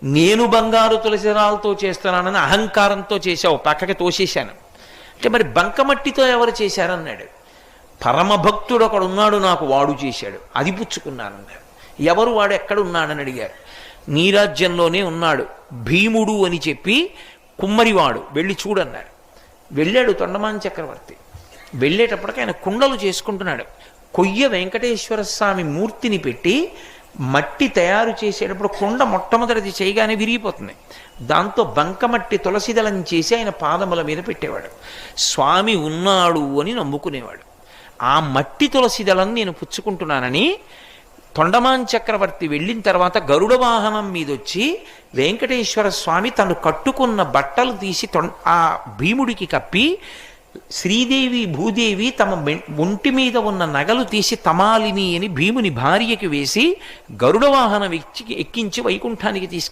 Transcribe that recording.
నేను బంగారు తులసిరాలతో చేస్తున్నానని అహంకారంతో చేశావు, పక్కకి తోసేశాను అంటే మరి బంకమట్టితో ఎవరు చేశారన్నాడు. పరమభక్తుడు ఒకడు ఉన్నాడు నాకు, వాడు చేశాడు, అది పుచ్చుకున్నానన్నాడు. ఎవరు వాడు, ఎక్కడ ఉన్నాడని అడిగారు. నీ రాజ్యంలోనే ఉన్నాడు భీముడు అని చెప్పి కుమ్మరివాడు, వెళ్ళి చూడన్నాడు. వెళ్ళాడు తొండమాన్ చక్రవర్తి. వెళ్ళేటప్పటికి ఆయన కుండలు చేసుకుంటున్నాడు. కొయ్య వెంకటేశ్వర స్వామి మూర్తిని పెట్టి మట్టి తయారు చేసేటప్పుడు కుండ మొట్టమొదటిది చేయగానే విరిగిపోతుంది. దాంతో బంకమట్టి తులసిదళం చేసి ఆయన పాదముల మీద పెట్టేవాడు. స్వామి ఉన్నాడు అని నమ్ముకునేవాడు. ఆ మట్టి తులసిదళం నేను పుచ్చుకుంటున్నానని తొండమాన్ చక్రవర్తి వెళ్ళిన తర్వాత గరుడ వాహనం మీదొచ్చి వెంకటేశ్వర స్వామి తను కట్టుకున్న బట్టలు తీసి ఆ భీముడికి కప్పి, శ్రీదేవి భూదేవి తమ ఒంటి మీద ఉన్న నగలు తీసి తమాలిని అని భీముని భార్యకి వేసి గరుడ వాహనం ఎక్కించి వైకుంఠానికి తీసుకు